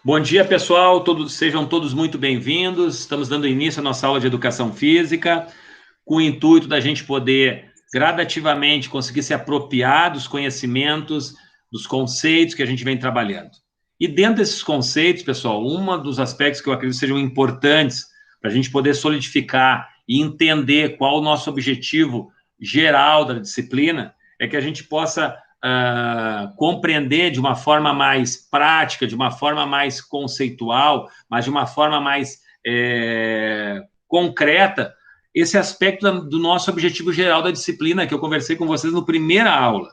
Bom dia, pessoal. Sejam todos muito bem-vindos. Estamos dando início à nossa aula de Educação Física, com o intuito da gente poder gradativamente conseguir se apropriar dos conhecimentos, dos conceitos que a gente vem trabalhando. E dentro desses conceitos, pessoal, um dos aspectos que eu acredito sejam importantes para a gente poder solidificar e entender qual o nosso objetivo geral da disciplina é que a gente possa compreender de uma forma mais prática, de uma forma mais conceitual, mas de uma forma mais concreta, esse aspecto do nosso objetivo geral da disciplina, que eu conversei com vocês na primeira aula,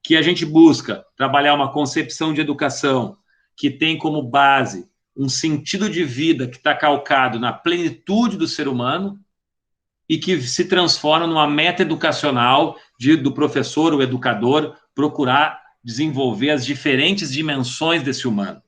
que a gente busca trabalhar uma concepção de educação que tem como base um sentido de vida que está calcado na plenitude do ser humano e que se transforma numa meta educacional do professor ou educador procurar desenvolver as diferentes dimensões desse humano.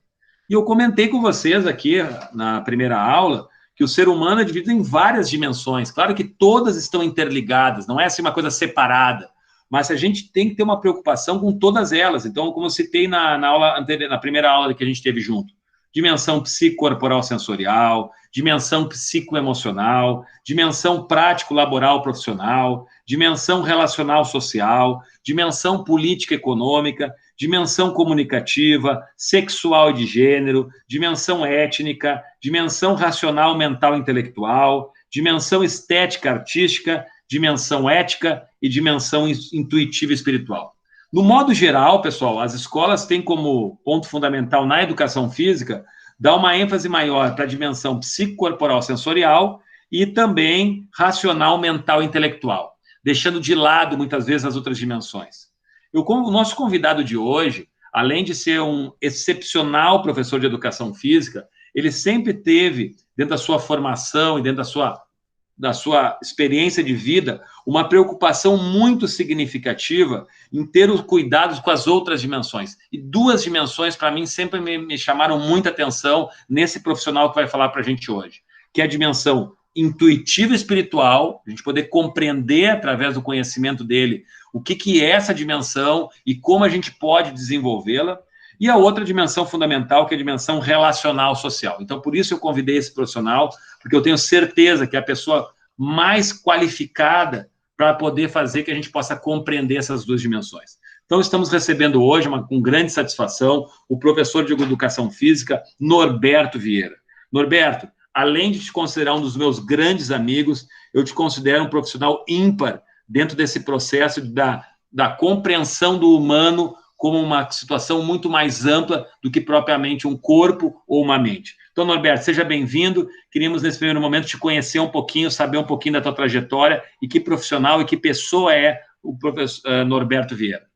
E eu comentei com vocês aqui na primeira aula que o ser humano é dividido em várias dimensões. Claro que todas estão interligadas, não é assim uma coisa separada, mas a gente tem que ter uma preocupação com todas elas. Então, como eu citei na primeira aula que a gente teve junto, dimensão psicocorporal sensorial, dimensão psicoemocional, dimensão prático-laboral profissional, dimensão relacional social, dimensão política econômica, dimensão comunicativa, sexual e de gênero, dimensão étnica, dimensão racional mental intelectual, dimensão estética artística, dimensão ética e dimensão intuitiva espiritual. No modo geral, pessoal, as escolas têm como ponto fundamental na educação física dar uma ênfase maior para a dimensão psicocorporal sensorial e também racional mental intelectual, deixando de lado, muitas vezes, as outras dimensões. O nosso convidado de hoje, além de ser um excepcional professor de educação física, ele sempre teve, dentro da sua formação e dentro da sua experiência de vida, uma preocupação muito significativa em ter os cuidados com as outras dimensões. E duas dimensões, para mim, sempre me chamaram muita atenção nesse profissional que vai falar para a gente hoje, que é a dimensão intuitiva espiritual, a gente poder compreender, através do conhecimento dele, o que é essa dimensão e como a gente pode desenvolvê-la, e a outra dimensão fundamental, que é a dimensão relacional social. Então, por isso eu convidei esse profissional, porque eu tenho certeza que é a pessoa mais qualificada para poder fazer que a gente possa compreender essas duas dimensões. Então, estamos recebendo hoje, com grande satisfação, o professor de Educação Física, Norberto Vieira. Norberto, além de te considerar um dos meus grandes amigos, eu te considero um profissional ímpar dentro desse processo da compreensão do humano como uma situação muito mais ampla do que propriamente um corpo ou uma mente. Então, Norberto, seja bem-vindo. Queríamos, nesse primeiro momento, te conhecer um pouquinho, saber um pouquinho da tua trajetória e que profissional e que pessoa é o professor Norberto Vieira.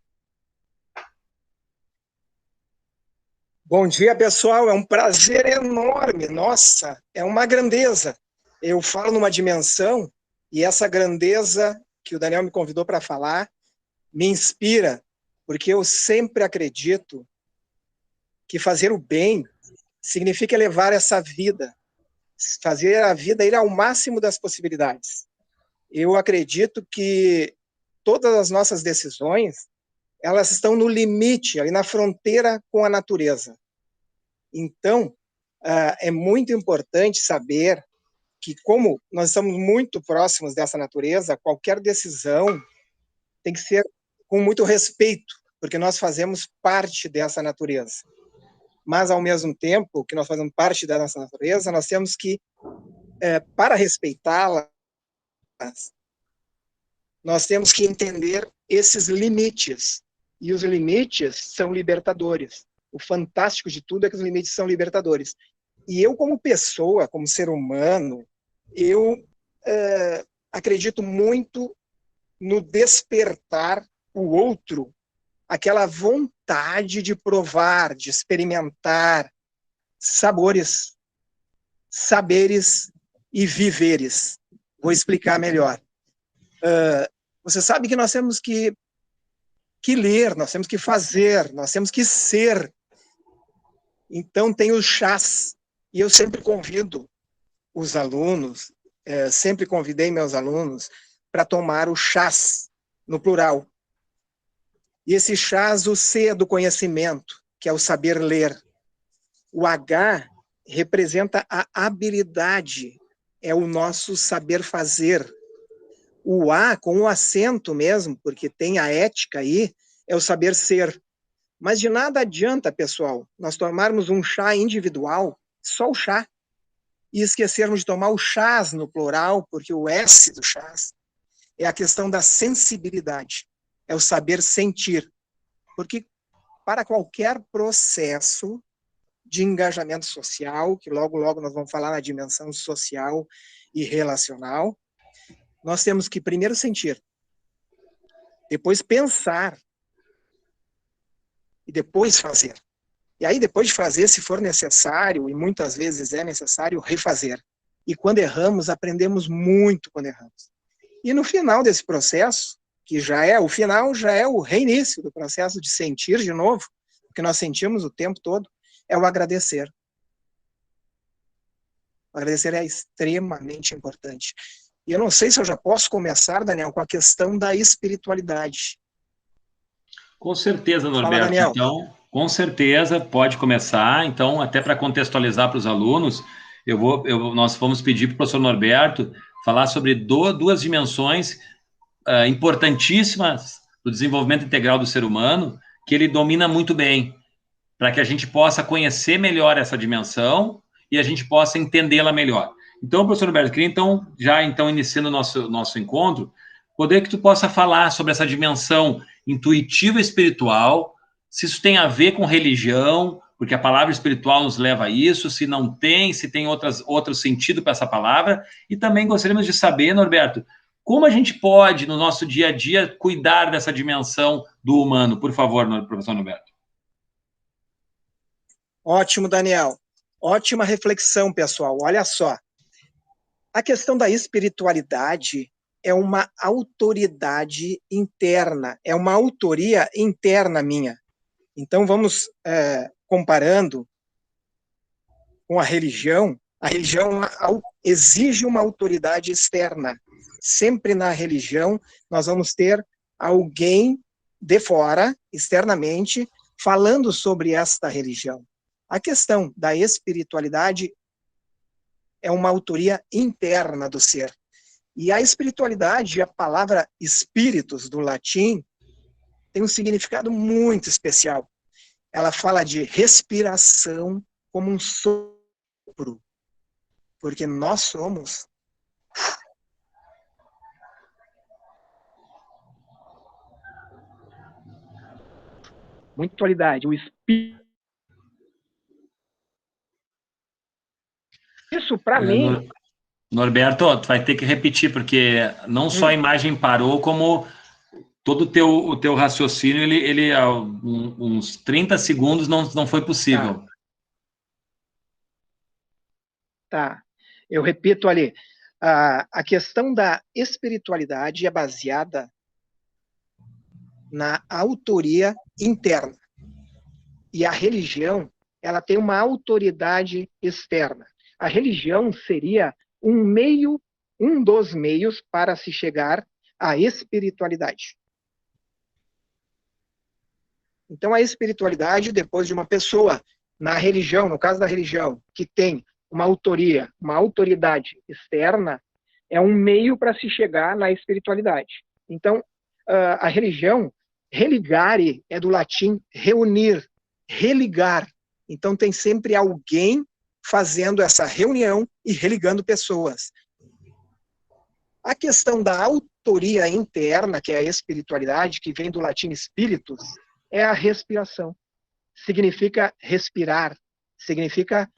Bom dia, pessoal. É um prazer enorme. Nossa, é uma grandeza. Eu falo numa dimensão e essa grandeza que o Daniel me convidou para falar me inspira, porque eu sempre acredito que fazer o bem significa elevar essa vida, fazer a vida ir ao máximo das possibilidades. Eu acredito que todas as nossas decisões, elas estão no limite, ali na fronteira com a natureza. Então, é muito importante saber que, como nós estamos muito próximos dessa natureza, qualquer decisão tem que ser com muito respeito, porque nós fazemos parte dessa natureza. Mas, ao mesmo tempo que nós fazemos parte da nossa natureza, nós temos que, para respeitá-la, nós temos que entender esses limites. E os limites são libertadores. O fantástico de tudo é que os limites são libertadores. E eu, como pessoa, como ser humano, eu acredito muito no despertar o outro, aquela vontade de provar, de experimentar sabores, saberes e viveres. Vou explicar melhor. Você sabe que nós temos que ler, nós temos que fazer, nós temos que ser. Então, tem os chás. E eu sempre convido os alunos, sempre convidei meus alunos para tomar o chás, no plural. E esse chás, o C do conhecimento, que é o saber ler. O H representa a habilidade, é o nosso saber fazer. O A, com o acento mesmo, porque tem a ética aí, é o saber ser. Mas de nada adianta, pessoal, nós tomarmos um chá individual, só o chá, e esquecermos de tomar o chás no plural, porque o S do chás é a questão da sensibilidade, é o saber sentir. Porque para qualquer processo de engajamento social, que logo, logo nós vamos falar na dimensão social e relacional, nós temos que primeiro sentir, depois pensar, e depois fazer. E aí, depois de fazer, se for necessário, e muitas vezes é necessário, refazer. E quando erramos, aprendemos muito quando erramos. E no final desse processo, que já é o final, já é o reinício do processo de sentir de novo, o que nós sentimos o tempo todo, é o agradecer. O agradecer é extremamente importante. E eu não sei se eu já posso começar, Daniel, com a questão da espiritualidade. Com certeza, Fala, Norberto. Daniel. Então, com certeza, pode começar. Então, até para contextualizar para os alunos, nós vamos pedir para o professor Norberto falar sobre duas dimensões importantíssimas do desenvolvimento integral do ser humano, que ele domina muito bem, para que a gente possa conhecer melhor essa dimensão e a gente possa entendê-la melhor. Então, professor Norberto, queria iniciando o nosso encontro, poder que tu possa falar sobre essa dimensão intuitiva espiritual, se isso tem a ver com religião, porque a palavra espiritual nos leva a isso, se não tem, se tem outro sentido para essa palavra, e também gostaríamos de saber, Norberto, como a gente pode, no nosso dia a dia, cuidar dessa dimensão do humano? Por favor, professor Norberto. Ótimo, Daniel. Ótima reflexão, pessoal. Olha só. A questão da espiritualidade é uma autoridade interna, é uma autoria interna minha. Então, vamos comparando com a religião. A religião exige uma autoridade externa. Sempre na religião, nós vamos ter alguém de fora, externamente, falando sobre esta religião. A questão da espiritualidade é uma autoria interna do ser. E a espiritualidade, a palavra espíritus, do latim, tem um significado muito especial. Ela fala de respiração como um sopro, porque nós somos muita atualidade, o espírito. Isso, para mim... Norberto, tu vai ter que repetir, porque não só a imagem parou, como todo o teu raciocínio, ele uns 30 segundos não foi possível. Tá. Eu repito ali. A questão da espiritualidade é baseada na autoria interna. E a religião, ela tem uma autoridade externa. A religião seria um dos meios para se chegar à espiritualidade. Então, a espiritualidade, depois de uma pessoa na religião, no caso da religião, que tem uma autoria, uma autoridade externa, é um meio para se chegar na espiritualidade. Então, a religião, religare, é do latim reunir, religar. Então, tem sempre alguém fazendo essa reunião e religando pessoas. A questão da autoria interna, que é a espiritualidade, que vem do latim spiritus, é a respiração. Significa respirar, significa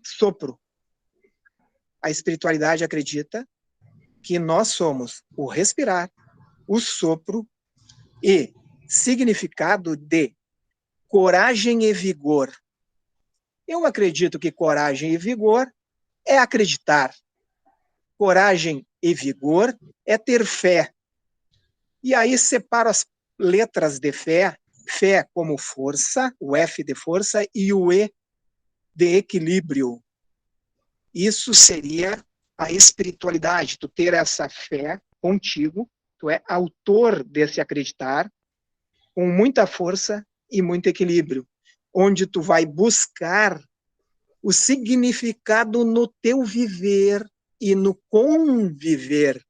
sopro. A espiritualidade acredita que nós somos o respirar, o sopro e significado de coragem e vigor. Eu acredito que coragem e vigor é acreditar. Coragem e vigor é ter fé. E aí separo as letras de fé, fé como força, o F de força e o E de equilíbrio. Isso seria a espiritualidade, tu ter essa fé contigo, tu é autor desse acreditar, com muita força e muito equilíbrio. onde tu vai buscar o significado no teu viver e no conviver,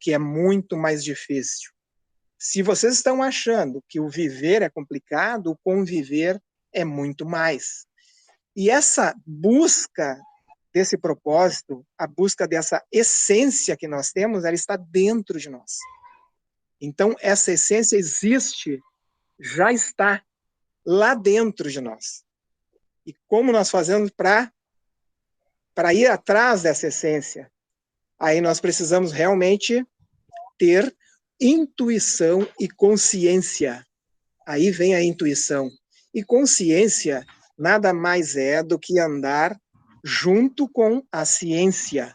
que é muito mais difícil. Se vocês estão achando que o viver é complicado, o conviver é muito mais. E essa busca desse propósito, a busca dessa essência que nós temos, ela está dentro de nós. Então, essa essência existe, já está lá dentro de nós. E como nós fazemos para ir atrás dessa essência? Aí nós precisamos realmente ter intuição e consciência. Aí vem a intuição. E consciência nada mais é do que andar junto com a ciência.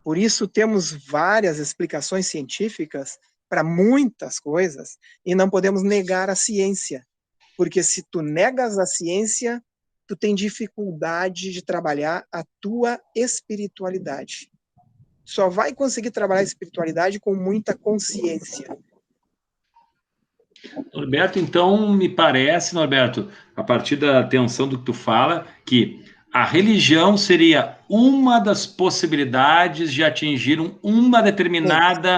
Por isso temos várias explicações científicas para muitas coisas e não podemos negar a ciência. Porque se tu negas a ciência, tu tem dificuldade de trabalhar a tua espiritualidade. Só vai conseguir trabalhar a espiritualidade com muita consciência. Norberto, então me parece, Norberto, a partir da atenção do que tu fala, que a religião seria uma das possibilidades de atingir um determinado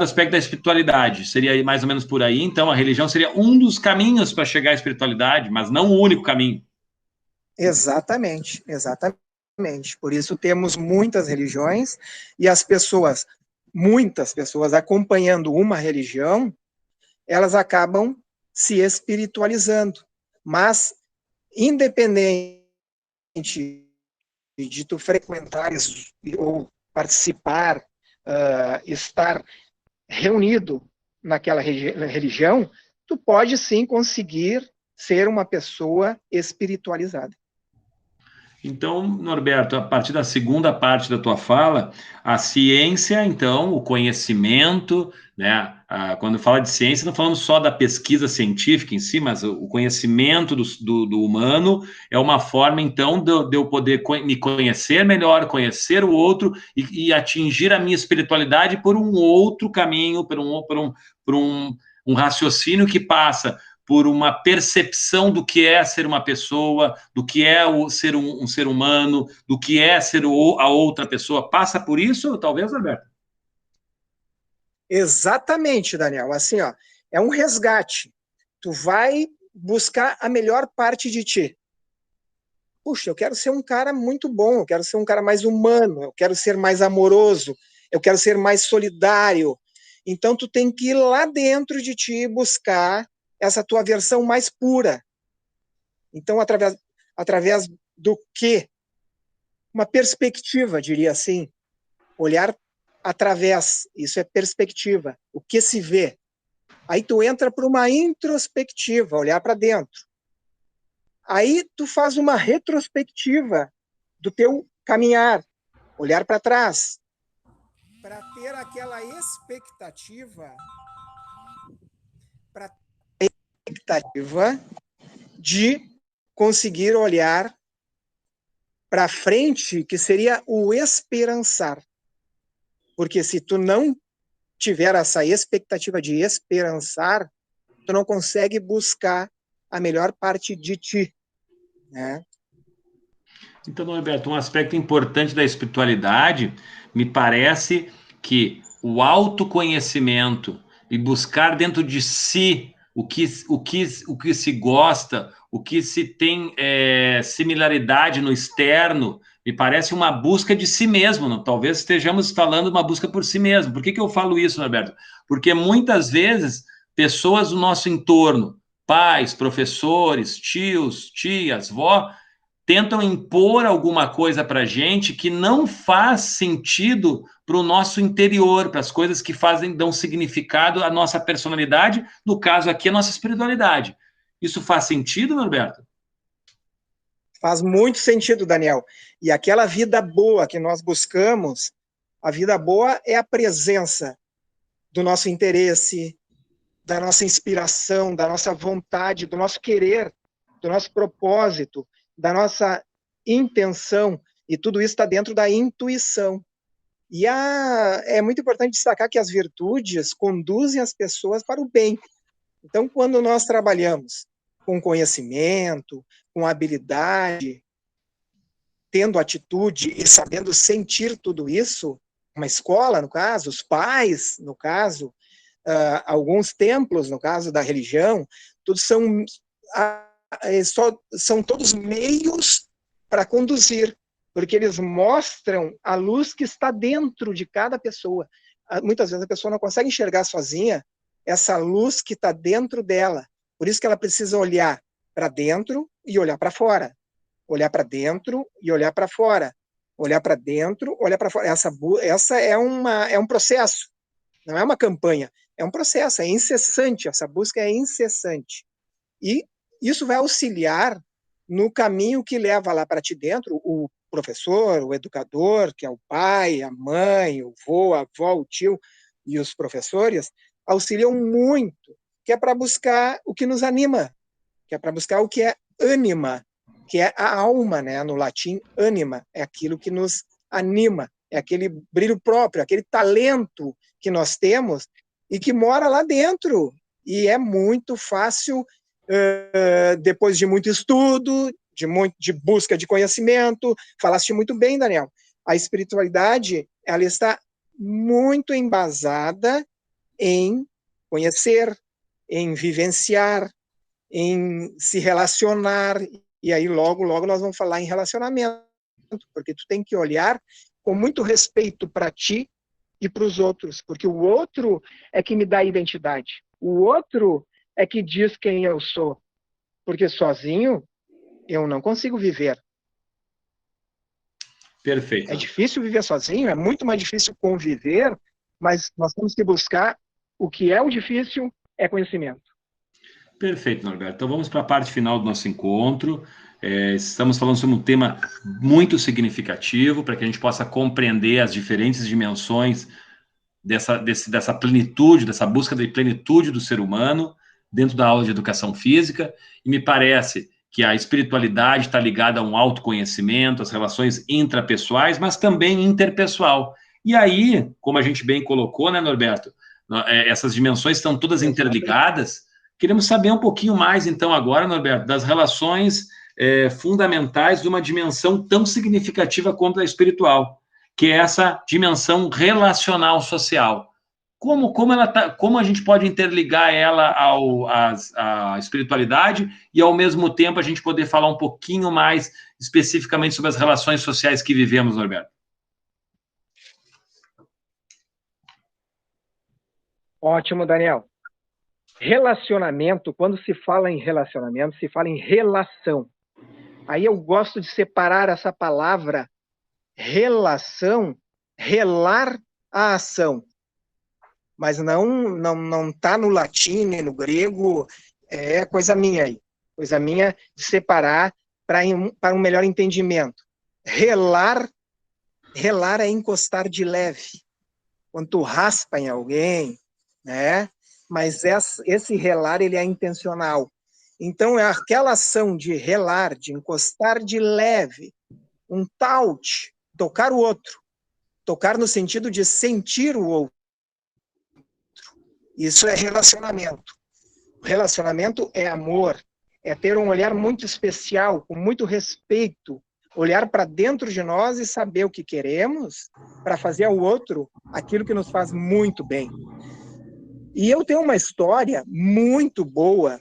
aspecto da espiritualidade. Seria mais ou menos por aí. Então, a religião seria um dos caminhos para chegar à espiritualidade, mas não o único caminho. Exatamente, exatamente. Por isso temos muitas religiões e muitas pessoas acompanhando uma religião, elas acabam se espiritualizando. Mas, independente de tu frequentares ou participar, estar reunido naquela religião, tu pode sim conseguir ser uma pessoa espiritualizada. Então, Norberto, a partir da segunda parte da tua fala, a ciência, então, o conhecimento, né? Quando fala de ciência, não falamos só da pesquisa científica em si, mas o conhecimento do humano é uma forma, então, de eu poder me conhecer melhor, conhecer o outro e atingir a minha espiritualidade por um outro caminho, por um raciocínio que passa por uma percepção do que é ser uma pessoa, do que é ser um ser humano, do que é ser a outra pessoa. Passa por isso, talvez, Alberto? Exatamente, Daniel. Assim, ó, é um resgate. Tu vai buscar a melhor parte de ti. Puxa, eu quero ser um cara muito bom, eu quero ser um cara mais humano, eu quero ser mais amoroso, eu quero ser mais solidário. Então, tu tem que ir lá dentro de ti buscar essa tua versão mais pura. Então, através do quê? Uma perspectiva, diria assim. Olhar através, isso é perspectiva. O que se vê? Aí tu entra para uma introspectiva, olhar para dentro. Aí tu faz uma retrospectiva do teu caminhar, olhar para trás, para ter aquela expectativa, de conseguir olhar para frente, que seria o esperançar. Porque se tu não tiver essa expectativa de esperançar, tu não consegue buscar a melhor parte de ti, né? Então, Norberto, um aspecto importante da espiritualidade me parece que o autoconhecimento e buscar dentro de si o que se gosta, o que se tem similaridade no externo, me parece uma busca de si mesmo. Não? Talvez estejamos falando uma busca por si mesmo. Por que eu falo isso, Norberto? Porque muitas vezes pessoas do nosso entorno, pais, professores, tios, tias, vó, tentam impor alguma coisa para a gente que não faz sentido para o nosso interior, para as coisas que dão significado à nossa personalidade, no caso aqui, a nossa espiritualidade. Isso faz sentido, Norberto? Faz muito sentido, Daniel. E aquela vida boa que nós buscamos, a vida boa é a presença do nosso interesse, da nossa inspiração, da nossa vontade, do nosso querer, do nosso propósito, da nossa intenção, e tudo isso está dentro da intuição. E é muito importante destacar que as virtudes conduzem as pessoas para o bem. Então, quando nós trabalhamos com conhecimento, com habilidade, tendo atitude e sabendo sentir tudo isso, uma escola, no caso, os pais, no caso, alguns templos, no caso da religião, todos são todos meios para conduzir, porque eles mostram a luz que está dentro de cada pessoa. Muitas vezes a pessoa não consegue enxergar sozinha essa luz que está dentro dela. Por isso que ela precisa olhar para dentro e olhar para fora. Olhar para dentro e olhar para fora. Olhar para dentro, olhar para fora. Essa é um processo, não é uma campanha. É um processo, é incessante. Essa busca é incessante. E isso vai auxiliar no caminho que leva lá para ti dentro o professor, o educador, que é o pai, a mãe, o vô, a avó, o tio e os professores, auxiliam muito, que é para buscar o que nos anima, que é para buscar o que é ânima, que é a alma, né? No latim, ânima, é aquilo que nos anima, é aquele brilho próprio, aquele talento que nós temos e que mora lá dentro. E é muito fácil, depois de muito estudo, de busca de conhecimento, falaste muito bem, Daniel, a espiritualidade, ela está muito embasada em conhecer, em vivenciar, em se relacionar, e aí logo, logo nós vamos falar em relacionamento, porque tu tem que olhar com muito respeito para ti e para os outros, porque o outro é que me dá identidade, o outro é que diz quem eu sou, porque sozinho eu não consigo viver. Perfeito. É difícil viver sozinho, é muito mais difícil conviver, mas nós temos que buscar o que é o difícil, é conhecimento. Perfeito, Norberto. Então vamos para a parte final do nosso encontro. Estamos falando sobre um tema muito significativo para que a gente possa compreender as diferentes dimensões dessa plenitude, dessa busca de plenitude do ser humano dentro da aula de educação física. E me parece que a espiritualidade está ligada a um autoconhecimento, às relações intrapessoais, mas também interpessoal. E aí, como a gente bem colocou, né, Norberto, essas dimensões estão todas interligadas. Queremos saber um pouquinho mais, então, agora, Norberto, das relações fundamentais de uma dimensão tão significativa quanto a espiritual, que é essa dimensão relacional social. Como a gente pode interligar ela à espiritualidade e, ao mesmo tempo, a gente poder falar um pouquinho mais especificamente sobre as relações sociais que vivemos, Norberto? Ótimo, Daniel. Relacionamento, quando se fala em relacionamento, se fala em relação. Aí eu gosto de separar essa palavra relação, relar a ação. Mas não tá no latim nem no grego, é coisa minha aí. Coisa minha de separar para um melhor entendimento. Relar é encostar de leve. Quando tu raspa em alguém, né? Mas esse relar, ele é intencional. Então, é aquela ação de relar, de encostar de leve, um touch, tocar o outro. Tocar no sentido de sentir o outro. Isso é relacionamento. Relacionamento é amor, é ter um olhar muito especial, com muito respeito, olhar para dentro de nós e saber o que queremos para fazer ao outro aquilo que nos faz muito bem. E eu tenho uma história muito boa,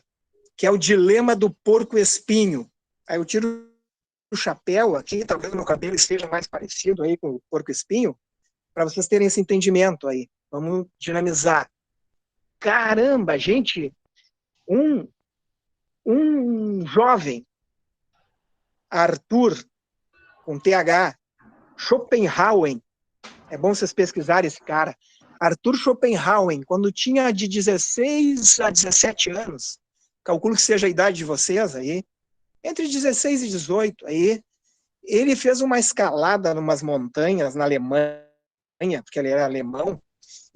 que é o dilema do porco-espinho. Aí eu tiro o chapéu aqui, talvez o meu cabelo esteja mais parecido aí com o porco-espinho, para vocês terem esse entendimento aí. Vamos dinamizar. Caramba, gente, um jovem, Arthur, com TH, Schopenhauer, é bom vocês pesquisarem esse cara, Arthur Schopenhauer, quando tinha de 16 a 17 anos, calculo que seja a idade de vocês aí, entre 16 e 18 aí, ele fez uma escalada numas montanhas na Alemanha, porque ele era alemão,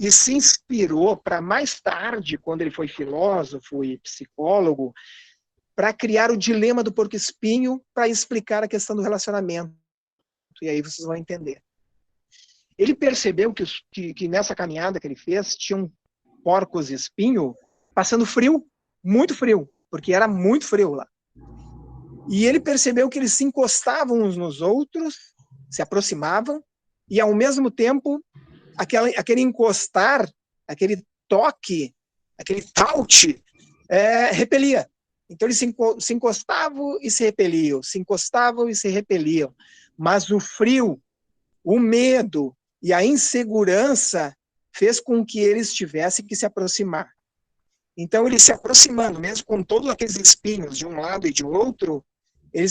e se inspirou para mais tarde, quando ele foi filósofo e psicólogo, para criar o dilema do porco-espinho para explicar a questão do relacionamento. E aí vocês vão entender. Ele percebeu que nessa caminhada que ele fez, tinham porcos-espinho passando frio, muito frio. porque era muito frio lá. E ele percebeu que eles se encostavam uns nos outros, se aproximavam, e ao mesmo tempo, aquele encostar, aquele toque, aquele taute, repelia. Então eles se encostavam e se repeliam, se encostavam e se repeliam. Mas o frio, o medo e a insegurança fez com que eles tivessem que se aproximar. Então, eles se aproximando, mesmo com todos aqueles espinhos de um lado e de outro, ele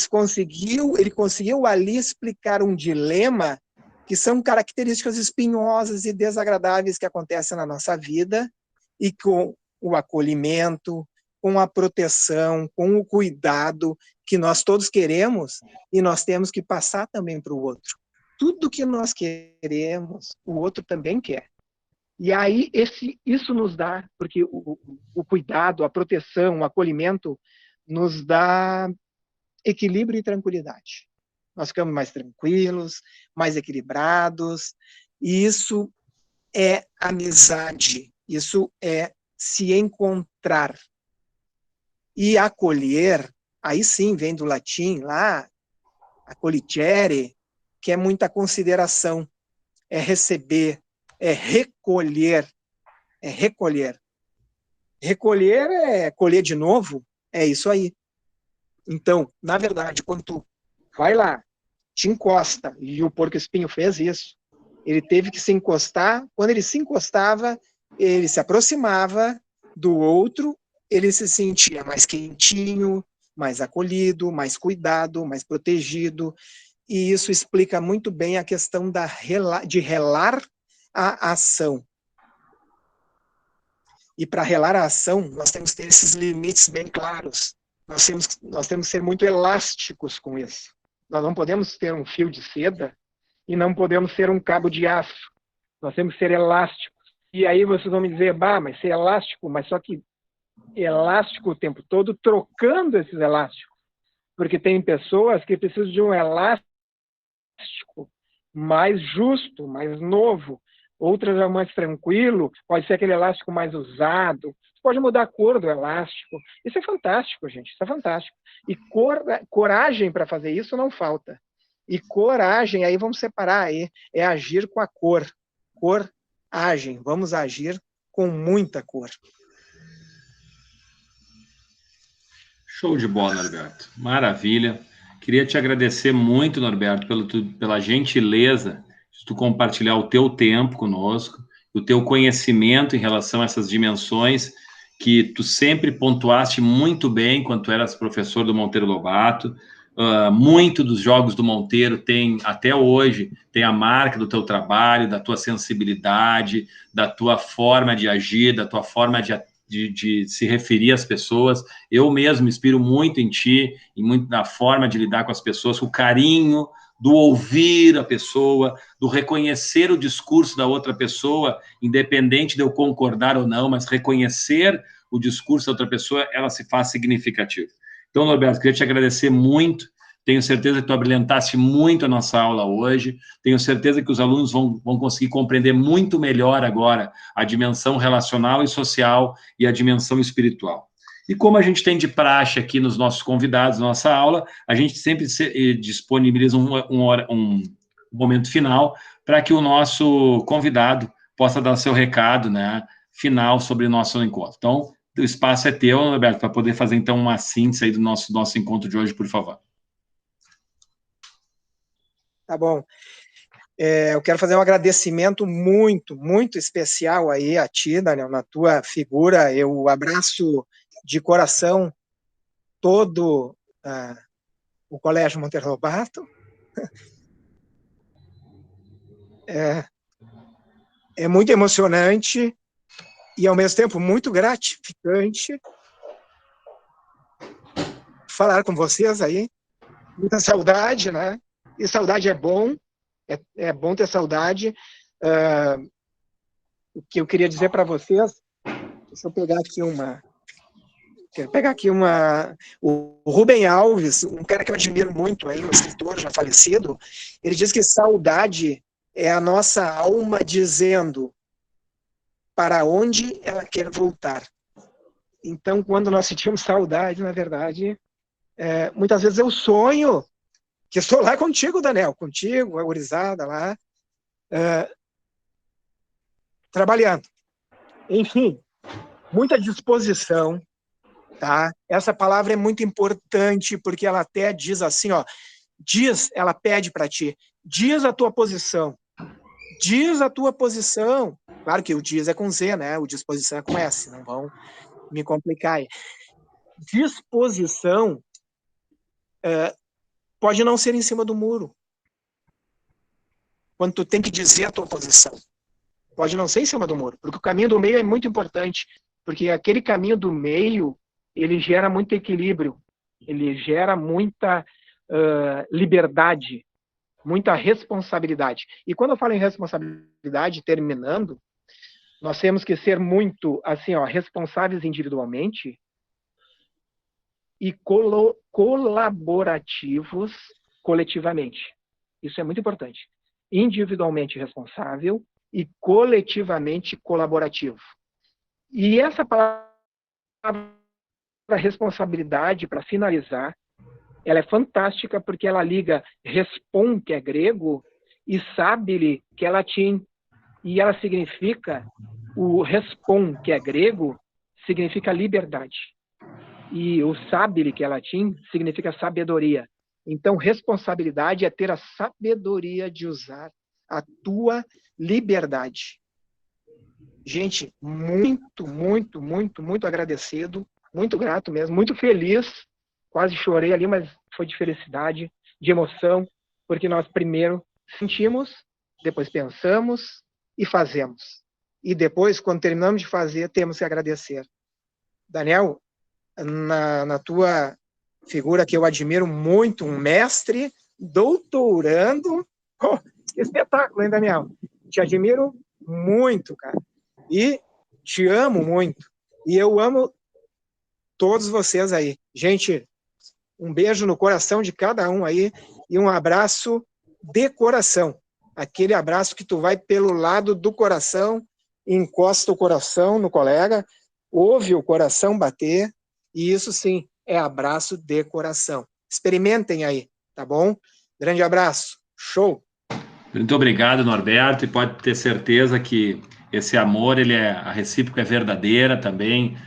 conseguiu ali explicar um dilema que são características espinhosas e desagradáveis que acontecem na nossa vida, e com o acolhimento, com a proteção, com o cuidado que nós todos queremos, e nós temos que passar também para o outro. Tudo que nós queremos, o outro também quer. E aí isso nos dá, porque o cuidado, a proteção, o acolhimento nos dá equilíbrio e tranquilidade. Nós ficamos mais tranquilos, mais equilibrados, e isso é amizade, isso é se encontrar. E acolher, aí sim, vem do latim lá, acollicere, que é muita consideração, é receber, é recolher, é recolher. Recolher é colher de novo, é isso aí. Então, na verdade, quando tu vai lá, te encosta, e o porco-espinho fez isso, ele teve que se encostar, quando ele se encostava, ele se aproximava do outro, ele se sentia mais quentinho, mais acolhido, mais cuidado, mais protegido, e isso explica muito bem a questão de relar a ação. E para relar a ação, nós temos que ter esses limites bem claros. Nós temos que ser muito elásticos com isso. Nós não podemos ter um fio de seda e não podemos ser um cabo de aço. Nós temos que ser elásticos. E aí vocês vão me dizer, mas ser elástico, mas só que elástico o tempo todo, trocando esses elásticos. Porque tem pessoas que precisam de um elástico mais justo, mais novo. Outras é mais tranquilo, pode ser aquele elástico mais usado. Você pode mudar a cor do elástico. Isso é fantástico, gente. Isso é fantástico. E coragem para fazer isso não falta. E coragem, aí vamos separar aí, é agir com a cor. Coragem, vamos agir com muita cor. Show de bola, Norberto. Maravilha. Queria te agradecer muito, Norberto, pela gentileza de tu compartilhar o teu tempo conosco, o teu conhecimento em relação a essas dimensões que tu sempre pontuaste muito bem quando tu eras professor do Monteiro Lobato. Muito dos jogos do Monteiro tem, até hoje, tem a marca do teu trabalho, da tua sensibilidade, da tua forma de agir, da tua forma de se referir às pessoas. Eu mesmo me inspiro muito em ti, e muito na forma de lidar com as pessoas, o carinho do ouvir a pessoa, do reconhecer o discurso da outra pessoa, independente de eu concordar ou não, mas reconhecer o discurso da outra pessoa, ela se faz significativa. Então, Norberto, queria te agradecer muito. Tenho certeza que tu abrilhantaste muito a nossa aula hoje. Tenho certeza que os alunos vão conseguir compreender muito melhor agora a dimensão relacional e social e a dimensão espiritual. E como a gente tem de praxe aqui nos nossos convidados, na nossa aula, a gente sempre disponibiliza um momento final para que o nosso convidado possa dar seu recado, né, final sobre o nosso encontro. Então, o espaço é teu, Norberto, para poder fazer, então, uma síntese aí do nosso encontro de hoje, por favor. Tá bom. Eu quero fazer um agradecimento muito, muito especial aí a ti, Daniel, na tua figura. Eu abraço de coração todo o Colégio Monteiro Lobato. É muito emocionante e, ao mesmo tempo, muito gratificante falar com vocês aí. Muita saudade, né? E saudade é bom, é bom ter saudade. O que eu queria dizer para vocês, deixa eu pegar aqui o Rubem Alves, um cara que eu admiro muito, aí, um escritor já falecido, ele diz que saudade é a nossa alma dizendo para onde ela quer voltar. Então, quando nós sentimos saudade, na verdade, muitas vezes eu sonho que estou lá contigo, Daniel, contigo, a gurizada lá, trabalhando. Enfim, muita disposição, tá? Essa palavra é muito importante, porque ela até diz assim, ó, ela pede para ti, diz a tua posição, diz a tua posição. Claro que o diz é com Z, né? O disposição é com S, não vão me complicar aí. Disposição pode não ser em cima do muro. Quando tu tem que dizer a tua posição. Pode não ser em cima do muro, porque o caminho do meio é muito importante, porque aquele caminho do meio, ele gera muito equilíbrio, ele gera muita liberdade, muita responsabilidade. E quando eu falo em responsabilidade, terminando, nós temos que ser muito, assim, ó, responsáveis individualmente e colaborativos coletivamente. Isso é muito importante. Individualmente responsável e coletivamente colaborativo. E essa palavra responsabilidade, para finalizar, ela é fantástica porque ela liga respon, que é grego, e sabile, que é latim. E ela significa, o respon, que é grego, significa liberdade. E o sabile, que é latim, significa sabedoria. Então, responsabilidade é ter a sabedoria de usar a tua liberdade. Gente, muito, muito, muito, muito agradecido, muito grato mesmo, muito feliz. Quase chorei ali, mas foi de felicidade, de emoção, porque nós primeiro sentimos, depois pensamos e fazemos. E depois, quando terminamos de fazer, temos que agradecer. Daniel, na tua figura que eu admiro muito, um mestre, doutorando. Oh, que espetáculo, hein, Daniel? Te admiro muito, cara. E te amo muito. E eu amo todos vocês aí. Gente, um beijo no coração de cada um aí e um abraço de coração. Aquele abraço que tu vai pelo lado do coração, encosta o coração no colega, ouve o coração bater, e isso sim é abraço de coração. Experimentem aí, tá bom? Grande abraço. Show! Muito obrigado, Norberto, e pode ter certeza que esse amor, a recíproca é verdadeira também.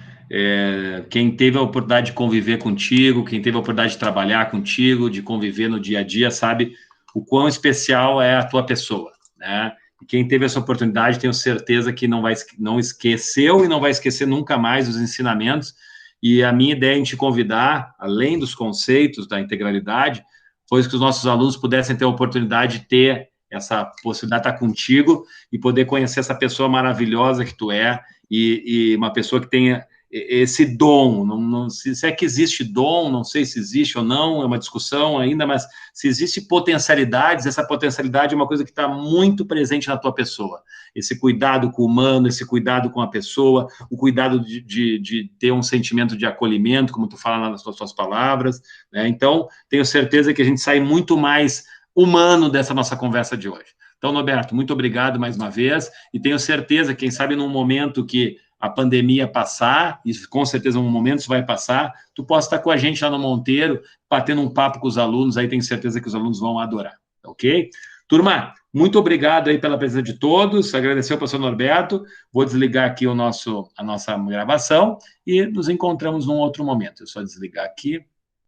Quem teve a oportunidade de conviver contigo, quem teve a oportunidade de trabalhar contigo, de conviver no dia a dia, sabe o quão especial é a tua pessoa, né? E quem teve essa oportunidade, tenho certeza que não esqueceu e não vai esquecer nunca mais os ensinamentos. E a minha ideia em te convidar, além dos conceitos da integralidade, foi que os nossos alunos pudessem ter a oportunidade de ter essa possibilidade de estar contigo e poder conhecer essa pessoa maravilhosa que tu é, e uma pessoa que tenha esse dom. Se é que existe dom, não sei se existe ou não, é uma discussão ainda, mas se existe potencialidades, essa potencialidade é uma coisa que está muito presente na tua pessoa. Esse cuidado com o humano, esse cuidado com a pessoa, o cuidado de ter um sentimento de acolhimento, como tu fala nas tuas palavras, né? Então, tenho certeza que a gente sai muito mais humano dessa nossa conversa de hoje. Então, Norberto, muito obrigado mais uma vez, e tenho certeza, quem sabe num momento que a pandemia passar, e com certeza um momento isso vai passar, tu possa estar com a gente lá no Monteiro, batendo um papo com os alunos, aí tenho certeza que os alunos vão adorar, ok? Turma, muito obrigado aí pela presença de todos, agradecer ao professor Norberto, vou desligar aqui a nossa gravação e nos encontramos num outro momento. É só desligar aqui.